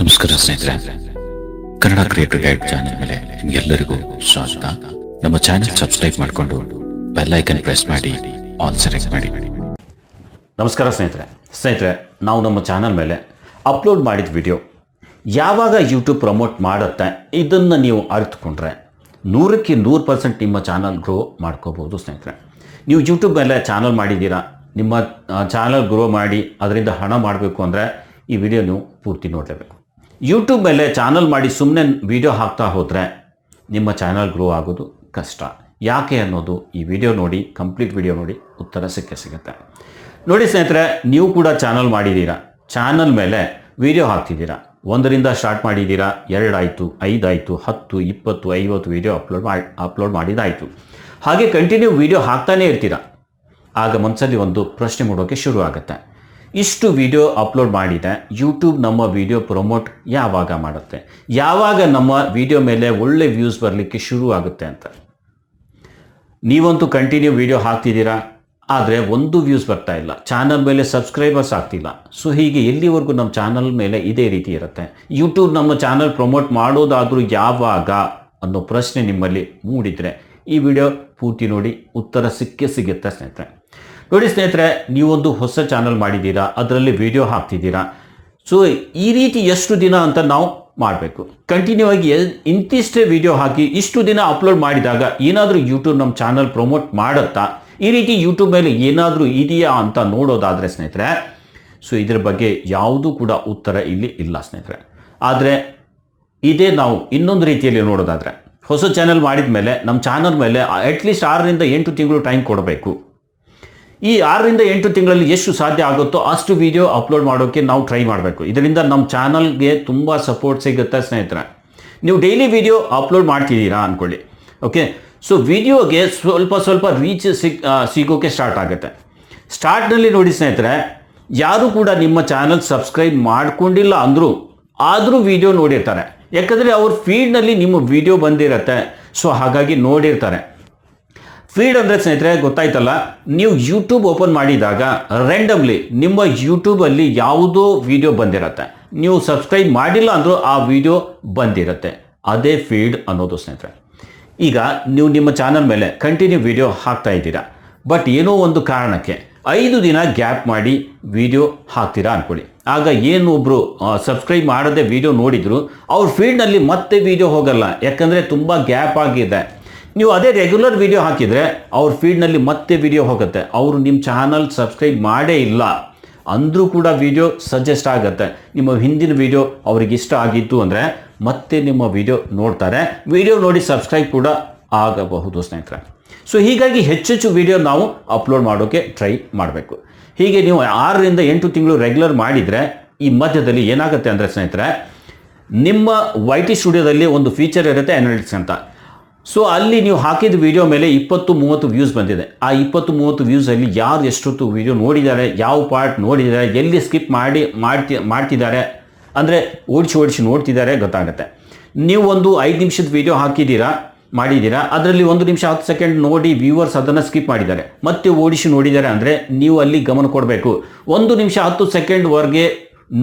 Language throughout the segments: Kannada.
ನಮಸ್ಕಾರ ಸ್ನೇಹಿತರೆ, ಕನ್ನಡ ಕ್ರಿಯೇಟರ್ ಗೈಡ್ ಚಾನೆಲ್ ಮೇಲೆ ನಿಮಗೆಲ್ಲರಿಗೂ ಸ್ವಾಗತ. ನಮ್ಮ ಚಾನೆಲ್ ಸಬ್ಸ್ಕ್ರೈಬ್ ಮಾಡಿಕೊಂಡು ಬೆಲ್ ಐಕನ್ ಪ್ರೆಸ್ ಮಾಡಿ ಆಲ್ ಸೆಲೆಕ್ಟ್ ಮಾಡಿ. ನಮಸ್ಕಾರ ಸ್ನೇಹಿತರೆ, ನಾವು ನಮ್ಮ ಚಾನಲ್ ಮೇಲೆ ಅಪ್ಲೋಡ್ ಮಾಡಿದ ವಿಡಿಯೋ ಯಾವಾಗ ಯೂಟ್ಯೂಬ್ ಪ್ರಮೋಟ್ ಮಾಡುತ್ತೆ ಇದನ್ನು ನೀವು ಅರಿತುಕೊಂಡ್ರೆ 100ಕ್ಕೆ 100% ನಿಮ್ಮ ಚಾನಲ್ ಗ್ರೋ ಮಾಡ್ಕೋಬೋದು. ಸ್ನೇಹಿತರೆ, ನೀವು ಯೂಟ್ಯೂಬ್ ಮೇಲೆ ಚಾನಲ್ ಮಾಡಿದ್ದೀರಾ, ನಿಮ್ಮ ಚಾನಲ್ ಗ್ರೋ ಮಾಡಿ ಅದರಿಂದ ಹಣ ಮಾಡಬೇಕು ಅಂದರೆ ಈ ವಿಡಿಯೋ ನೀವು ಪೂರ್ತಿ ನೋಡಲೇಬೇಕು. ಯೂಟ್ಯೂಬ್ ಮೇಲೆ ಚಾನಲ್ ಮಾಡಿ ಸುಮ್ಮನೆ ವಿಡಿಯೋ ಹಾಕ್ತಾ ಹೋದರೆ ನಿಮ್ಮ ಚಾನಲ್ ಗ್ರೋ ಆಗೋದು ಕಷ್ಟ. ಯಾಕೆ ಅನ್ನೋದು ಈ ವಿಡಿಯೋ ನೋಡಿ, ಕಂಪ್ಲೀಟ್ ವಿಡಿಯೋ ನೋಡಿ ಉತ್ತರ ಸಿಗುತ್ತೆ. ನೋಡಿ ಸ್ನೇಹಿತರೆ, ನೀವು ಕೂಡ ಚಾನಲ್ ಮಾಡಿದ್ದೀರಾ, ಚಾನಲ್ ಮೇಲೆ ವಿಡಿಯೋ ಹಾಕ್ತಿದ್ದೀರಾ, 1ರಿಂದ ಸ್ಟಾರ್ಟ್ ಮಾಡಿದ್ದೀರಾ, 2 ಆಯಿತು, 5 ಆಯಿತು, 10, 20, 50 ವಿಡಿಯೋ ಅಪ್ಲೋಡ್ ಮಾಡಿದಾಯಿತು. ಹಾಗೆ ಕಂಟಿನ್ಯೂ ವಿಡಿಯೋ ಹಾಕ್ತಾನೇ ಇರ್ತೀರಾ. ಆಗ ಮನಸ್ಸಲ್ಲಿ ಒಂದು ಪ್ರಶ್ನೆ ಮೂಡೋಕ್ಕೆ ಶುರು ಆಗುತ್ತೆ, ಇಷ್ಟು ವಿಡಿಯೋ ಅಪ್ಲೋಡ್ ಮಾಡಿದೆ, ಯೂಟ್ಯೂಬ್ ನಮ್ಮ ವಿಡಿಯೋ ಪ್ರಮೋಟ್ ಯಾವಾಗ ಮಾಡುತ್ತೆ, ಯಾವಾಗ ನಮ್ಮ ವಿಡಿಯೋ ಮೇಲೆ ಒಳ್ಳೆ ವ್ಯೂಸ್ ಬರಲಿಕ್ಕೆ ಶುರು ಆಗುತ್ತೆ ಅಂತ. ನೀವಂತೂ ಕಂಟಿನ್ಯೂ ವಿಡಿಯೋ ಹಾಕ್ತಿದ್ದೀರಾ, ಆದರೆ ಒಂದು ವ್ಯೂಸ್ ಬರ್ತಾ ಇಲ್ಲ, ಚಾನಲ್ ಮೇಲೆ ಸಬ್ಸ್ಕ್ರೈಬರ್ಸ್ ಆಗ್ತಿಲ್ಲ. ಸೊ ಹೀಗೆ ಎಲ್ಲಿವರೆಗೂ ನಮ್ಮ ಚಾನಲ್ ಮೇಲೆ ಇದೇ ರೀತಿ ಇರುತ್ತೆ. ಯೂಟ್ಯೂಬ್ ನಮ್ಮ ಚಾನಲ್ ಪ್ರಮೋಟ್ ಮಾಡೋದಾದರೂ ಯಾವಾಗ ಅನ್ನೋ ಪ್ರಶ್ನೆ ನಿಮ್ಮಲ್ಲಿ ಮೂಡಿದರೆ ಈ ವಿಡಿಯೋ ಪೂರ್ತಿ ನೋಡಿ, ಉತ್ತರ ಸಿಗುತ್ತೆ ಸ್ನೇಹಿತರೆ. ನೋಡಿ ಸ್ನೇಹಿತರೆ, ನೀವೊಂದು ಹೊಸ ಚಾನಲ್ ಮಾಡಿದ್ದೀರಾ, ಅದರಲ್ಲಿ ವಿಡಿಯೋ ಹಾಕ್ತಿದ್ದೀರಾ. ಸೊ ಈ ರೀತಿ ಎಷ್ಟು ದಿನ ಅಂತ ನಾವು ಮಾಡಬೇಕು. ಕಂಟಿನ್ಯೂ ಆಗಿ ಇಂತಿಷ್ಟೇ ವಿಡಿಯೋ ಹಾಕಿ ಇಷ್ಟು ದಿನ ಅಪ್ಲೋಡ್ ಮಾಡಿದಾಗ ಏನಾದರೂ ಯೂಟ್ಯೂಬ್ ನಮ್ಮ ಚಾನಲ್ ಪ್ರಮೋಟ್ ಮಾಡುತ್ತಾ, ಈ ರೀತಿ ಯೂಟ್ಯೂಬ್ ಮೇಲೆ ಏನಾದರೂ ಇದೆಯಾ ಅಂತ ನೋಡೋದಾದರೆ ಸ್ನೇಹಿತರೆ, ಸೊ ಇದ್ರ ಬಗ್ಗೆ ಯಾವುದೂ ಕೂಡ ಉತ್ತರ ಇಲ್ಲಿ ಇಲ್ಲ ಸ್ನೇಹಿತರೆ. ಆದರೆ ಇದೇ ನಾವು ಇನ್ನೊಂದು ರೀತಿಯಲ್ಲಿ ನೋಡೋದಾದರೆ, ಹೊಸ ಚಾನಲ್ ಮಾಡಿದ ಮೇಲೆ ನಮ್ಮ ಚಾನಲ್ ಮೇಲೆ ಅಟ್ಲೀಸ್ಟ್ 6ರಿಂದ 8 ತಿಂಗಳು ಟೈಮ್ ಕೊಡಬೇಕು. ಈ 6ರಿಂದ 8 ತಿಂಗಳಲ್ಲಿ ಎಷ್ಟು ಸಾಧ್ಯ ಆಗುತ್ತೋ ಅಷ್ಟು ವಿಡಿಯೋ ಅಪ್ಲೋಡ್ ಮಾಡೋಕ್ಕೆ ನಾವು ಟ್ರೈ ಮಾಡಬೇಕು. ಇದರಿಂದ ನಮ್ಮ ಚಾನಲ್ಗೆ ತುಂಬ ಸಪೋರ್ಟ್ ಸಿಗುತ್ತೆ ಸ್ನೇಹಿತರೆ. ನೀವು ಡೈಲಿ ವಿಡಿಯೋ ಅಪ್ಲೋಡ್ ಮಾಡ್ತಿದ್ದೀರಾ ಅಂದ್ಕೊಳ್ಳಿ, ಓಕೆ. ಸೊ ವಿಡಿಯೋಗೆ ಸ್ವಲ್ಪ ರೀಚ್ ಸಿಗೋಕ್ಕೆ ಸ್ಟಾರ್ಟ್ ಆಗುತ್ತೆ. ಸ್ಟಾರ್ಟ್ನಲ್ಲಿ ನೋಡಿ ಸ್ನೇಹಿತರೆ, ಯಾರು ಕೂಡ ನಿಮ್ಮ ಚಾನಲ್ ಸಬ್ಸ್ಕ್ರೈಬ್ ಮಾಡ್ಕೊಂಡಿಲ್ಲ ಆದರೂ ವಿಡಿಯೋ ನೋಡಿರ್ತಾರೆ. ಯಾಕಂದರೆ ಅವ್ರ ಫೀಡ್ನಲ್ಲಿ ನಿಮ್ಮ ವಿಡಿಯೋ ಬಂದಿರುತ್ತೆ, ಸೊ ಹಾಗಾಗಿ ನೋಡಿರ್ತಾರೆ. ಫೀಡ್ ಅಂದರೆ ಸ್ನೇಹಿತರೆ ಗೊತ್ತಾಯ್ತಲ್ಲ, ನೀವು ಯೂಟ್ಯೂಬ್ ಓಪನ್ ಮಾಡಿದಾಗ ರ್ಯಾಂಡಮ್ಲಿ ನಿಮ್ಮ ಯೂಟ್ಯೂಬಲ್ಲಿ ಯಾವುದೋ ವಿಡಿಯೋ ಬಂದಿರುತ್ತೆ, ನೀವು ಸಬ್ಸ್ಕ್ರೈಬ್ ಮಾಡಿಲ್ಲ ಅಂದರೂ ಆ ವಿಡಿಯೋ ಬಂದಿರುತ್ತೆ. ಅದೇ ಫೀಡ್ ಅನ್ನೋದು ಸ್ನೇಹಿತರೆ. ಈಗ ನೀವು ನಿಮ್ಮ ಚಾನಲ್ ಮೇಲೆ ಕಂಟಿನ್ಯೂ ವಿಡಿಯೋ ಹಾಕ್ತಾ ಇದ್ದೀರಾ, ಬಟ್ ಏನೋ ಒಂದು ಕಾರಣಕ್ಕೆ 5 ದಿನ ಗ್ಯಾಪ್ ಮಾಡಿ ವಿಡಿಯೋ ಹಾಕ್ತೀರಾ ಅಂದ್ಕೊಳ್ಳಿ. ಆಗ ಒಬ್ಬರು ಸಬ್ಸ್ಕ್ರೈಬ್ ಮಾಡದೆ ವಿಡಿಯೋ ನೋಡಿದ್ರು, ಅವ್ರ ಫೀಡ್ನಲ್ಲಿ ಮತ್ತೆ ವಿಡಿಯೋ ಹೋಗಲ್ಲ, ಯಾಕಂದರೆ ತುಂಬ ಗ್ಯಾಪ್ ಆಗಿದೆ. ನೀವು ಅದೇ ರೆಗ್ಯುಲರ್ ವಿಡಿಯೋ ಹಾಕಿದರೆ ಅವ್ರ ಫೀಡ್ನಲ್ಲಿ ಮತ್ತೆ ವಿಡಿಯೋ ಹೋಗುತ್ತೆ. ಅವರು ನಿಮ್ಮ ಚಾನಲ್ ಸಬ್ಸ್ಕ್ರೈಬ್ ಮಾಡೇ ಇಲ್ಲ ಅಂದರೂ ಕೂಡ ವಿಡಿಯೋ ಸಜೆಸ್ಟ್ ಆಗುತ್ತೆ. ನಿಮ್ಮ ಹಿಂದಿನ ವಿಡಿಯೋ ಅವ್ರಿಗೆ ಇಷ್ಟ ಆಗಿತ್ತು ಅಂದರೆ ಮತ್ತೆ ನಿಮ್ಮ ವಿಡಿಯೋ ನೋಡ್ತಾರೆ, ವಿಡಿಯೋ ನೋಡಿ ಸಬ್ಸ್ಕ್ರೈಬ್ ಕೂಡ ಆಗಬಹುದು ಸ್ನೇಹಿತರೆ. ಸೊ ಹೀಗಾಗಿ ಹೆಚ್ಚೆಚ್ಚು ವಿಡಿಯೋ ನಾವು ಅಪ್ಲೋಡ್ ಮಾಡೋಕ್ಕೆ ಟ್ರೈ ಮಾಡಬೇಕು. ಹೀಗೆ ನೀವು 6ರಿಂದ 8 ತಿಂಗಳು ರೆಗ್ಯುಲರ್ ಮಾಡಿದರೆ ಈ ಮಧ್ಯದಲ್ಲಿ ಏನಾಗುತ್ತೆ ಅಂದರೆ ಸ್ನೇಹಿತರೆ, ನಿಮ್ಮ YT ಸ್ಟುಡಿಯೋದಲ್ಲಿ ಒಂದು ಫೀಚರ್ ಇರುತ್ತೆ, ಅನಾಲಿಟಿಕ್ಸ್ ಅಂತ. ಸೊ ಅಲ್ಲಿ ನೀವು ಹಾಕಿದ ವಿಡಿಯೋ ಮೇಲೆ 20-30 ವ್ಯೂಸ್ ಬಂದಿದೆ. ಆ 20-30 ವ್ಯೂಸಲ್ಲಿ ಯಾರು ಎಷ್ಟೊತ್ತು ವಿಡಿಯೋ ನೋಡಿದ್ದಾರೆ, ಯಾವ ಪಾರ್ಟ್ ನೋಡಿದ್ದಾರೆ, ಎಲ್ಲಿ ಸ್ಕಿಪ್ ಮಾಡ್ತಿದ್ದಾರೆ ಅಂದರೆ ಓಡಿಸಿ ನೋಡ್ತಿದ್ದಾರೆ ಗೊತ್ತಾಗುತ್ತೆ. ನೀವು ಒಂದು 5 ನಿಮಿಷದ ವಿಡಿಯೋ ಮಾಡಿದ್ದೀರಾ, ಅದರಲ್ಲಿ 1 ನಿಮಿಷ 10 ಸೆಕೆಂಡ್ ನೋಡಿ ವ್ಯೂವರ್ಸ್ ಅದನ್ನು ಸ್ಕಿಪ್ ಮಾಡಿದ್ದಾರೆ, ಮತ್ತೆ ಓಡಿಸಿ ನೋಡಿದ್ದಾರೆ ಅಂದರೆ ನೀವು ಅಲ್ಲಿ ಗಮನ ಕೊಡಬೇಕು. 1 ನಿಮಿಷ 10 ಸೆಕೆಂಡ್ವರೆಗೆ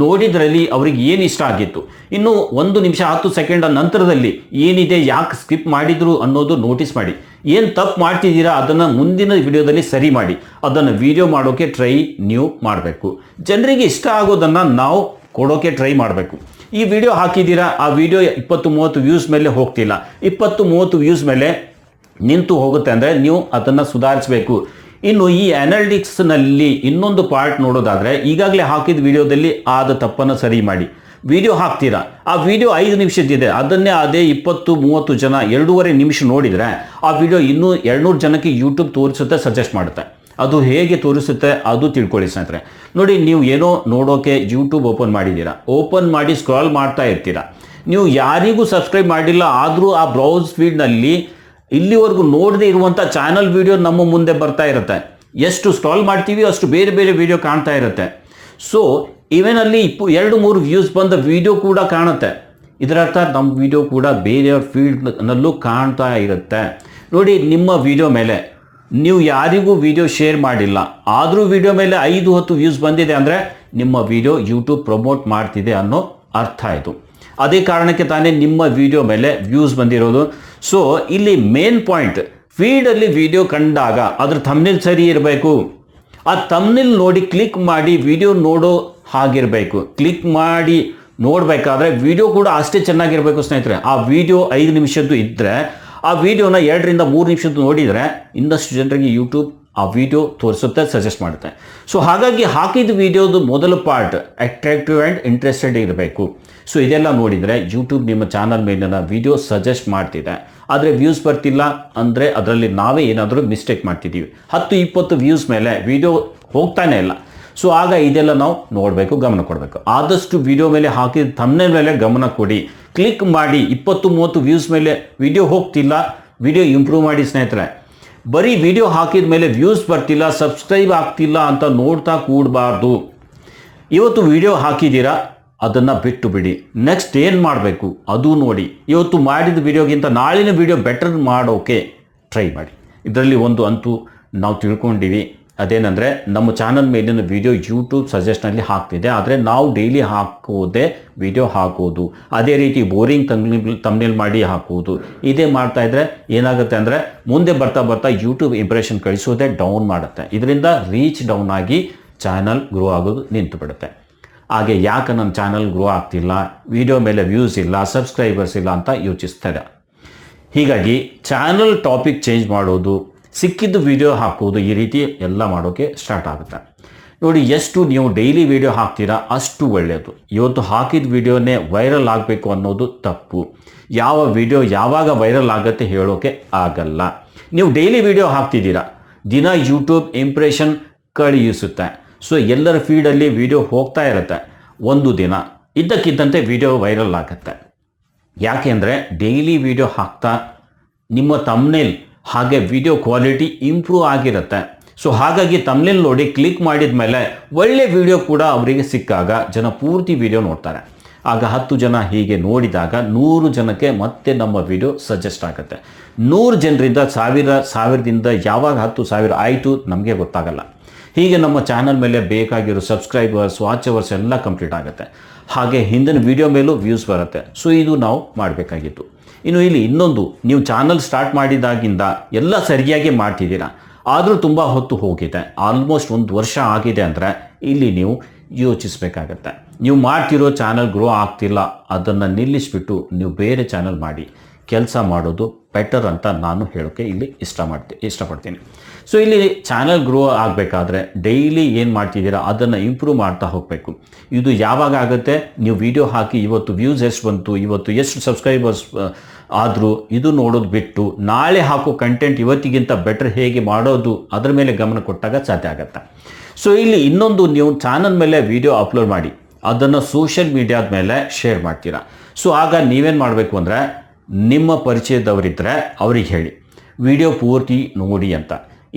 ನೋಡಿದ್ರಲ್ಲಿ ಅವ್ರಿಗೆ ಏನು ಇಷ್ಟ ಆಗಿತ್ತು, ಇನ್ನು 1 ನಿಮಿಷ 10 ಸೆಕೆಂಡ್ ನಂತರದಲ್ಲಿ ಏನಿದೆ, ಯಾಕೆ ಸ್ಕಿಪ್ ಮಾಡಿದ್ರು ಅನ್ನೋದು ನೋಟಿಸ್ ಮಾಡಿ. ಏನು ತಪ್ಪು ಮಾಡ್ತಿದ್ದೀರಾ ಅದನ್ನು ಮುಂದಿನ ವಿಡಿಯೋದಲ್ಲಿ ಸರಿ ಮಾಡಿ, ಅದನ್ನು ವಿಡಿಯೋ ಮಾಡೋಕ್ಕೆ ಟ್ರೈ ನೀವು ಮಾಡಬೇಕು. ಜನರಿಗೆ ಇಷ್ಟ ಆಗೋದನ್ನು ನಾವು ಕೊಡೋಕ್ಕೆ ಟ್ರೈ ಮಾಡಬೇಕು. ಈ ವಿಡಿಯೋ ಹಾಕಿದ್ದೀರಾ, ಆ ವಿಡಿಯೋ 20-30 ವ್ಯೂಸ್ ಮೇಲೆ ಹೋಗ್ತಿಲ್ಲ, 20-30 ವ್ಯೂಸ್ ಮೇಲೆ ನಿಂತು ಹೋಗುತ್ತೆ ಅಂದರೆ ನೀವು ಅದನ್ನು ಸುಧಾರಿಸಬೇಕು. ಇನ್ನು ಈ ಅನಾಲಿಟಿಕ್ಸ್ನಲ್ಲಿ ಇನ್ನೊಂದು ಪಾರ್ಟ್ ನೋಡೋದಾದರೆ, ಈಗಾಗಲೇ ಹಾಕಿದ ವಿಡಿಯೋದಲ್ಲಿ ಆದ ತಪ್ಪನ್ನು ಸರಿ ಮಾಡಿ. ವಿಡಿಯೋ ಹಾಕ್ತೀರಾ, ಆ ವಿಡಿಯೋ 5 ನಿಮಿಷದ್ದಿದೆ, ಅದನ್ನೇ ಅದೇ 20-30 ಜನ 2.5 ನಿಮಿಷ ನೋಡಿದರೆ ಆ ವಿಡಿಯೋ ಇನ್ನೂ 200 ಜನಕ್ಕೆ ಯೂಟ್ಯೂಬ್ ತೋರಿಸುತ್ತೆ, ಸಜೆಸ್ಟ್ ಮಾಡುತ್ತೆ. ಅದು ಹೇಗೆ ತೋರಿಸುತ್ತೆ ಅದು ತಿಳ್ಕೊಳ್ಳಿ ಸ್ನೇಹಿತರೆ. ನೋಡಿ, ನೀವು ಏನೋ ನೋಡೋಕೆ ಯೂಟ್ಯೂಬ್ ಓಪನ್ ಮಾಡಿದ್ದೀರಾ, ಓಪನ್ ಮಾಡಿ ಸ್ಕ್ರಾಲ್ ಮಾಡ್ತಾ ಇರ್ತೀರಾ, ನೀವು ಯಾರಿಗೂ ಸಬ್ಸ್ಕ್ರೈಬ್ ಮಾಡಿಲ್ಲ ಆದರೂ ಆ ಬ್ರೌಸ್ ಫೀಡ್ನಲ್ಲಿ ಇಲ್ಲಿವರೆಗೂ ನೋಡದೇ ಇರುವಂಥ ಚಾನಲ್ ವಿಡಿಯೋ ನಮ್ಮ ಮುಂದೆ ಬರ್ತಾ ಇರುತ್ತೆ. ಎಷ್ಟು ಸ್ಕ್ರಾಲ್ ಮಾಡ್ತೀವಿ ಅಷ್ಟು ಬೇರೆ ಬೇರೆ ವಿಡಿಯೋ ಕಾಣ್ತಾ ಇರುತ್ತೆ. ಸೊ ಇವನಲ್ಲಿ 2-3 ವ್ಯೂಸ್ ಬಂದ ವಿಡಿಯೋ ಕೂಡ ಕಾಣುತ್ತೆ. ಇದರರ್ಥ ನಮ್ಮ ವಿಡಿಯೋ ಕೂಡ ಬೇರೆಯವ್ರ ಫೀಡ್ನಲ್ಲೂ ಕಾಣ್ತಾ ಇರುತ್ತೆ. ನೋಡಿ, ನಿಮ್ಮ ವಿಡಿಯೋ ಮೇಲೆ ನೀವು ಯಾರಿಗೂ ವಿಡಿಯೋ ಶೇರ್ ಮಾಡಿಲ್ಲ ಆದರೂ ವಿಡಿಯೋ ಮೇಲೆ 5-10 ವ್ಯೂಸ್ ಬಂದಿದೆ ಅಂದರೆ ನಿಮ್ಮ ವಿಡಿಯೋ ಯೂಟ್ಯೂಬ್ ಪ್ರಮೋಟ್ ಮಾಡ್ತಿದೆ ಅನ್ನೋ ಅರ್ಥ ಆಯಿತು. ಅದೇ ಕಾರಣಕ್ಕೆ ತಾನೇ ನಿಮ್ಮ ವಿಡಿಯೋ ಮೇಲೆ ವ್ಯೂಸ್ ಬಂದಿರೋದು. ಸೊ ಇಲ್ಲಿ ಮೇನ್ ಪಾಯಿಂಟ್, ಫೀಡಲ್ಲಿ ವಿಡಿಯೋ ಕಂಡಾಗ ಅದ್ರ ಥಂಬ್ನೇಲ್ ಸರಿ ಇರಬೇಕು. ಆ ಥಂಬ್ನೇಲ್ ನೋಡಿ ಕ್ಲಿಕ್ ಮಾಡಿ ವಿಡಿಯೋ ನೋಡೋ ಹಾಗಿರಬೇಕು. ಕ್ಲಿಕ್ ಮಾಡಿ ನೋಡಬೇಕಾದ್ರೆ ವಿಡಿಯೋ ಕೂಡ ಅಷ್ಟೇ ಚೆನ್ನಾಗಿರಬೇಕು ಸ್ನೇಹಿತರೆ. ಆ ವಿಡಿಯೋ 5 ನಿಮಿಷದ್ದು ಇದ್ದರೆ ಆ ವಿಡಿಯೋನ 2 ರಿಂದ 3 ನಿಮಿಷದ್ದು ನೋಡಿದರೆ ಇನ್ನಷ್ಟು ಜನರಿಗೆ ಯೂಟ್ಯೂಬ್ ಆ ವಿಡಿಯೋ ತೋರಿಸುತ್ತೆ, ಸಜೆಸ್ಟ್ ಮಾಡುತ್ತೆ. ಸೊ ಹಾಗಾಗಿ ಹಾಕಿದ ವಿಡಿಯೋದು ಮೊದಲ ಪಾರ್ಟ್ ಅಟ್ರಾಕ್ಟಿವ್ ಆ್ಯಂಡ್ ಇಂಟ್ರೆಸ್ಟೆಡ್ ಇರಬೇಕು. ಸೊ ಇದೆಲ್ಲ ನೋಡಿದರೆ ಯೂಟ್ಯೂಬ್ ನಿಮ್ಮ ಚಾನಲ್ ಮೇಲಿನ ವಿಡಿಯೋ ಸಜೆಸ್ಟ್ ಮಾಡ್ತಿದೆ. ಆದರೆ ವ್ಯೂಸ್ ಬರ್ತಿಲ್ಲ ಅಂದರೆ ಅದರಲ್ಲಿ ನಾವೇ ಏನಾದರೂ ಮಿಸ್ಟೇಕ್ ಮಾಡ್ತಿದ್ದೀವಿ. 10-20 ವ್ಯೂಸ್ ಮೇಲೆ ವಿಡಿಯೋ ಹೋಗ್ತಾನೆ ಇಲ್ಲ. ಸೊ ಆಗ ಇದೆಲ್ಲ ನಾವು ನೋಡಬೇಕು, ಗಮನ ಕೊಡಬೇಕು. ಆದಷ್ಟು ವಿಡಿಯೋ ಮೇಲೆ ಹಾಕಿದ ಥಂಬ್ನೇಲ್ ಮೇಲೆ ಗಮನ ಕೊಡಿ. ಕ್ಲಿಕ್ ಮಾಡಿ 20-30 ವ್ಯೂಸ್ ಮೇಲೆ ವಿಡಿಯೋ ಹೋಗ್ತಿಲ್ಲ, ವಿಡಿಯೋ ಇಂಪ್ರೂವ್ ಮಾಡಿ ಸ್ನೇಹಿತರೆ. ಬರೀ ವಿಡಿಯೋ ಹಾಕಿದ ಮೇಲೆ ವ್ಯೂಸ್ ಬರ್ತಿಲ್ಲ, ಸಬ್ಸ್ಕ್ರೈಬ್ ಆಗ್ತಿಲ್ಲ ಅಂತ ನೋಡ್ತಾ ಕೂಡಬಾರ್ದು. ಇವತ್ತು ವಿಡಿಯೋ ಹಾಕಿದ್ದೀರಾ, ಅದನ್ನು ಬಿಟ್ಟು ಬಿಡಿ. ನೆಕ್ಸ್ಟ್ ಏನು ಮಾಡಬೇಕು ಅದು ನೋಡಿ. ಇವತ್ತು ಮಾಡಿದ ವಿಡಿಯೋಗಿಂತ ನಾಳಿನ ವಿಡಿಯೋ ಬೆಟರ್ ಮಾಡೋಕೆ ಟ್ರೈ ಮಾಡಿ. ಇದರಲ್ಲಿ ಒಂದು ಅಂತೂ ನಾವು ತಿಳ್ಕೊಂಡಿವಿ, ಅದೇನೆಂದರೆ ನಮ್ಮ ಚಾನಲ್ ಮೇಲಿನ ವಿಡಿಯೋ ಯೂಟ್ಯೂಬ್ ಸಜೆಸ್ಟ್ನಲ್ಲಿ ಹಾಕ್ತಿದೆ. ಆದರೆ ನಾವು ಡೈಲಿ ಹಾಕೋದೇ ವಿಡಿಯೋ ಹಾಕೋದು, ಅದೇ ರೀತಿ ಬೋರಿಂಗ್ ತಮ್ನೇಲ್ ಮಾಡಿ ಹಾಕೋದು, ಇದೇ ಮಾಡ್ತಾಯಿದ್ರೆ ಏನಾಗುತ್ತೆ ಅಂದರೆ ಮುಂದೆ ಬರ್ತಾ ಬರ್ತಾ ಯೂಟ್ಯೂಬ್ ಇಂಪ್ರೆಷನ್ ಕಳಿಸೋದೇ ಡೌನ್ ಮಾಡುತ್ತೆ. ಇದರಿಂದ ರೀಚ್ ಡೌನ್ ಆಗಿ ಚಾನಲ್ ಗ್ರೋ ಆಗೋದು ನಿಂತು ಬಿಡುತ್ತೆ. ಹಾಗೆ ಯಾಕೆ ನನ್ನ ಚಾನಲ್ ಗ್ರೋ ಆಗ್ತಿಲ್ಲ, ವಿಡಿಯೋ ಮೇಲೆ ವ್ಯೂಸ್ ಇಲ್ಲ, ಸಬ್ಸ್ಕ್ರೈಬರ್ಸ್ ಇಲ್ಲ ಅಂತ ಯೋಚಿಸ್ತಾರೆ. ಹೀಗಾಗಿ ಚಾನಲ್ ಟಾಪಿಕ್ ಚೇಂಜ್ ಮಾಡೋದು, ಸಿಕ್ಕಿದ್ದು ವಿಡಿಯೋ ಹಾಕೋದು, ಈ ರೀತಿ ಎಲ್ಲ ಮಾಡೋಕ್ಕೆ ಸ್ಟಾರ್ಟ್ ಆಗುತ್ತೆ. ನೋಡಿ, ಎಷ್ಟು ನೀವು ಡೈಲಿ ವಿಡಿಯೋ ಹಾಕ್ತೀರಾ ಅಷ್ಟು ಒಳ್ಳೆಯದು. ಇವತ್ತು ಹಾಕಿದ ವಿಡಿಯೋನೇ ವೈರಲ್ ಆಗಬೇಕು ಅನ್ನೋದು ತಪ್ಪು. ಯಾವ ವಿಡಿಯೋ ಯಾವಾಗ ವೈರಲ್ ಆಗುತ್ತೆ ಹೇಳೋಕೆ ಆಗಲ್ಲ. ನೀವು ಡೈಲಿ ವಿಡಿಯೋ ಹಾಕ್ತಿದ್ದೀರಾ, ದಿನ ಯೂಟ್ಯೂಬ್ ಇಂಪ್ರೆಷನ್ ಕಳುಹಿಸುತ್ತೆ. ಸೊ ಎಲ್ಲರ ಫೀಡಲ್ಲಿ ವಿಡಿಯೋ ಹೋಗ್ತಾ ಇರುತ್ತೆ. ಒಂದು ದಿನ ಇದ್ದಕ್ಕಿದ್ದಂತೆ ವಿಡಿಯೋ ವೈರಲ್ ಆಗುತ್ತೆ. ಯಾಕೆಂದರೆ ಡೈಲಿ ವಿಡಿಯೋ ಹಾಕ್ತಾ ನಿಮ್ಮ ತಮ್ನೇಲ್ ಹಾಗೆ ವಿಡಿಯೋ ಕ್ವಾಲಿಟಿ ಇಂಪ್ರೂವ್ ಆಗಿರುತ್ತೆ. ಸೊ ಹಾಗಾಗಿ ತಮ್ನೇಲ್ ನೋಡಿ ಕ್ಲಿಕ್ ಮಾಡಿದ ಮೇಲೆ ಒಳ್ಳೆ ವಿಡಿಯೋ ಕೂಡ ಅವರಿಗೆ ಸಿಕ್ಕಾಗ ಜನ ಪೂರ್ತಿ ವಿಡಿಯೋ ನೋಡ್ತಾರೆ. ಆಗ 10 ಜನ ಹೀಗೆ ನೋಡಿದಾಗ 100 ಜನಕ್ಕೆ ಮತ್ತೆ ನಮ್ಮ ವಿಡಿಯೋ ಸಜೆಸ್ಟ್ ಆಗುತ್ತೆ. 100 ಜನರಿಂದ ಸಾವಿರದಿಂದ ಯಾವಾಗ 10,000 ಆಯಿತು ನಮಗೆ ಗೊತ್ತಾಗಲ್ಲ. ಹೀಗೆ ನಮ್ಮ ಚಾನಲ್ ಮೇಲೆ ಬೇಕಾಗಿರೋ ಸಬ್ಸ್ಕ್ರೈಬರ್ಸ್, ವಾಚ್ ಅವರ್ಸ್ ಎಲ್ಲ ಕಂಪ್ಲೀಟ್ ಆಗುತ್ತೆ. ಹಾಗೆ ಹಿಂದಿನ ವಿಡಿಯೋ ಮೇಲೂ ವ್ಯೂಸ್ ಬರುತ್ತೆ. ಸೊ ಇದು ನಾವು ಮಾಡಬೇಕಾಗಿತ್ತು. ಇನ್ನು ಇಲ್ಲಿ ಇನ್ನೊಂದು, ನೀವು ಚಾನಲ್ ಸ್ಟಾರ್ಟ್ ಮಾಡಿದಾಗಿಂದ ಎಲ್ಲ ಸರಿಯಾಗಿ ಮಾಡ್ತಿದ್ದೀರಾ, ಆದರೂ ತುಂಬ ಹೊತ್ತು ಹೋಗಿದೆ, ಆಲ್ಮೋಸ್ಟ್ 1 ವರ್ಷ ಆಗಿದೆ ಅಂದರೆ ಇಲ್ಲಿ ನೀವು ಯೋಚಿಸಬೇಕಾಗತ್ತೆ. ನೀವು ಮಾಡ್ತಿರೋ ಚಾನಲ್ ಗ್ರೋ ಆಗ್ತಿಲ್ಲ, ಅದನ್ನು ನಿಲ್ಲಿಸಿಬಿಟ್ಟು ನೀವು ಬೇರೆ ಚಾನಲ್ ಮಾಡಿ ಕೆಲಸ ಮಾಡೋದು ಬೆಟರ್ ಅಂತ ನಾನು ಹೇಳೋಕ್ಕೆ ಇಲ್ಲಿ ಇಷ್ಟಪಡ್ತೀನಿ. ಸೊ ಇಲ್ಲಿ ಚಾನಲ್ ಗ್ರೋ ಆಗಬೇಕಾದ್ರೆ ಡೈಲಿ ಏನು ಮಾಡ್ತಿದ್ದೀರಾ ಅದನ್ನು ಇಂಪ್ರೂವ್ ಮಾಡ್ತಾ ಹೋಗಬೇಕು. ಇದು ಯಾವಾಗ ಆಗುತ್ತೆ, ನೀವು ವಿಡಿಯೋ ಹಾಕಿ ಇವತ್ತು ವ್ಯೂಸ್ ಎಷ್ಟು ಬಂತು, ಇವತ್ತು ಎಷ್ಟು ಸಬ್ಸ್ಕ್ರೈಬರ್ಸ್ ಆದರೂ ಇದು ನೋಡೋದು ಬಿಟ್ಟು ನಾಳೆ ಹಾಕೋ ಕಂಟೆಂಟ್ ಇವತ್ತಿಗಿಂತ ಬೆಟರ್ ಹೇಗೆ ಮಾಡೋದು ಅದರ ಮೇಲೆ ಗಮನ ಕೊಟ್ಟಾಗ ಸಾಧ್ಯ ಆಗುತ್ತೆ. ಸೊ ಇಲ್ಲಿ ಇನ್ನೊಂದು, ನೀವು ಚಾನಲ್ ಮೇಲೆ ವಿಡಿಯೋ ಅಪ್ಲೋಡ್ ಮಾಡಿ ಅದನ್ನು ಸೋಷಿಯಲ್ ಮೀಡಿಯಾದ ಮೇಲೆ ಶೇರ್ ಮಾಡ್ತೀರಾ. ಸೊ ಆಗ ನೀವೇನು ಮಾಡಬೇಕು ಅಂದರೆ, ನಿಮ್ಮ ಪರಿಚಯದವರಿದ್ದರೆ ಅವ್ರಿಗೆ ಹೇಳಿ ವಿಡಿಯೋ ಪೂರ್ತಿ ನೋಡಿ ಅಂತ,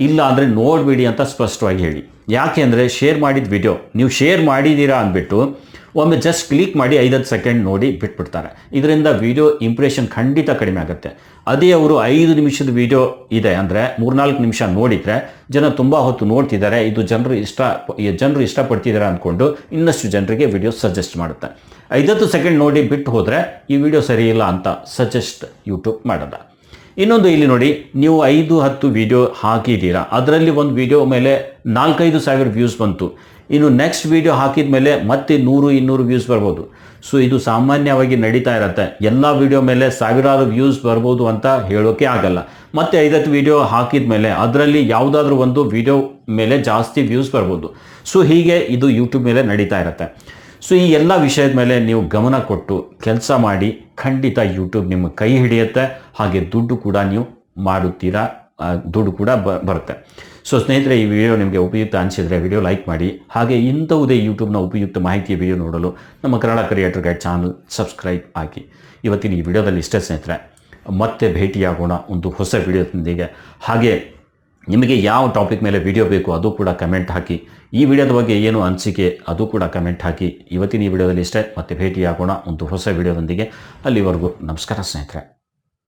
ಇಲ್ಲ ಅಂದರೆ ನೋಡಿಬಿಡಿ ಅಂತ ಸ್ಪಷ್ಟವಾಗಿ ಹೇಳಿ. ಯಾಕೆ ಅಂದರೆ ಶೇರ್ ಮಾಡಿದ ವಿಡಿಯೋ ನೀವು ಶೇರ್ ಮಾಡಿದ್ದೀರಾ ಅಂದ್ಬಿಟ್ಟು ಒಮ್ಮೆ ಜಸ್ಟ್ ಕ್ಲಿಕ್ ಮಾಡಿ 5 ಸೆಕೆಂಡ್ ನೋಡಿ ಬಿಟ್ಬಿಡ್ತಾರೆ. ಇದರಿಂದ ವಿಡಿಯೋ ಇಂಪ್ರೆಷನ್ ಖಂಡಿತ ಕಡಿಮೆ ಆಗುತ್ತೆ. ಅದೇ ಅವರು 5 ನಿಮಿಷದ ವಿಡಿಯೋ ಇದೆ ಅಂದರೆ 3-4 ನಿಮಿಷ ನೋಡಿದರೆ ಜನ ತುಂಬ ಹೊತ್ತು ನೋಡ್ತಿದ್ದಾರೆ, ಇದು ಜನರು ಇಷ್ಟಪಡ್ತಿದ್ದಾರೆ ಅಂದ್ಕೊಂಡು ಇನ್ನಷ್ಟು ಜನರಿಗೆ ವಿಡಿಯೋ ಸಜೆಸ್ಟ್ ಮಾಡುತ್ತೆ. 5 ಸೆಕೆಂಡ್ ನೋಡಿ ಬಿಟ್ಟು ಹೋದರೆ ಈ ವಿಡಿಯೋ ಸರಿ ಇಲ್ಲ ಅಂತ ಸಜೆಸ್ಟ್ ಯೂಟ್ಯೂಬ್ ಮಾಡಲ್ಲ. ಇನ್ನೊಂದು ಇಲ್ಲಿ ನೋಡಿ, ನೀವು 5-10 ವಿಡಿಯೋ ಹಾಕಿದ್ದೀರಾ, ಅದರಲ್ಲಿ ಒಂದು ವಿಡಿಯೋ ಮೇಲೆ 4-5 ಸಾವಿರ ವ್ಯೂಸ್ ಬಂತು. ಇನ್ನು ನೆಕ್ಸ್ಟ್ ವಿಡಿಯೋ ಹಾಕಿದ ಮೇಲೆ ಮತ್ತೆ 100-200 ವ್ಯೂಸ್ ಬರ್ಬೋದು. ಸೊ ಇದು ಸಾಮಾನ್ಯವಾಗಿ ನಡೀತಾ ಇರುತ್ತೆ. ಎಲ್ಲ ವಿಡಿಯೋ ಮೇಲೆ ಸಾವಿರಾರು ವ್ಯೂಸ್ ಬರ್ಬೋದು ಅಂತ ಹೇಳೋಕೆ ಆಗಲ್ಲ. ಮತ್ತೆ 5 ವಿಡಿಯೋ ಹಾಕಿದ ಮೇಲೆ ಅದರಲ್ಲಿ ಯಾವುದಾದ್ರೂ ಒಂದು ವಿಡಿಯೋ ಮೇಲೆ ಜಾಸ್ತಿ ವ್ಯೂಸ್ ಬರ್ಬೋದು. ಸೊ ಹೀಗೆ ಇದು ಯೂಟ್ಯೂಬ್ ಮೇಲೆ ನಡೀತಾ ಇರುತ್ತೆ. ಸೊ ಈ ಎಲ್ಲ ವಿಷಯದ ಮೇಲೆ ನೀವು ಗಮನ ಕೊಟ್ಟು ಕೆಲಸ ಮಾಡಿ, ಖಂಡಿತ ಯೂಟ್ಯೂಬ್ ನಿಮ್ಮ ಕೈ ಹಿಡಿಯುತ್ತೆ. ಹಾಗೆ ದುಡ್ಡು ಕೂಡ ನೀವು ಮಾಡುತ್ತೀರಾ, ದುಡ್ಡು ಕೂಡ ಬರುತ್ತೆ. ಸೊ ಸ್ನೇಹಿತರೆ, ಈ ವಿಡಿಯೋ ನಿಮಗೆ ಉಪಯುಕ್ತ ಅನಿಸಿದರೆ ವಿಡಿಯೋ ಲೈಕ್ ಮಾಡಿ. ಹಾಗೆ ಇಂಥವುದೇ ಯೂಟ್ಯೂಬ್ನ ಉಪಯುಕ್ತ ಮಾಹಿತಿಯ ವಿಡಿಯೋ ನೋಡಲು ನಮ್ಮ Kannada creator guide channel subscribe ಆಗಿ. ಇವತ್ತಿನ ಈ ವಿಡಿಯೋದಲ್ಲಿ ಇಷ್ಟೇ ಸ್ನೇಹಿತರೆ, ಮತ್ತೆ ಭೇಟಿಯಾಗೋಣ ಒಂದು ಹೊಸ ವಿಡಿಯೋದೊಂದಿಗೆ. ಹಾಗೆ ನಿಮಗೆ ಯಾವ ಟಾಪಿಕ್ ಮೇಲೆ ವಿಡಿಯೋ ಬೇಕು ಅದು ಕೂಡ ಕಮೆಂಟ್ ಹಾಕಿ. ಈ ವಿಡಿಯೋದ ಬಗ್ಗೆ ಏನು ಅನಿಸಿಕೆ ಅದು ಕೂಡ ಕಮೆಂಟ್ ಹಾಕಿ. ಇವತ್ತಿನ ಈ ವಿಡಿಯೋದಲ್ಲಿ ಇಷ್ಟೇ, ಮತ್ತೆ ಭೇಟಿಯಾಗೋಣ ಒಂದು ಹೊಸ ವಿಡಿಯೋದೊಂದಿಗೆ. ಅಲ್ಲಿವರೆಗೂ ನಮಸ್ಕಾರ ಸ್ನೇಹಿತರೆ.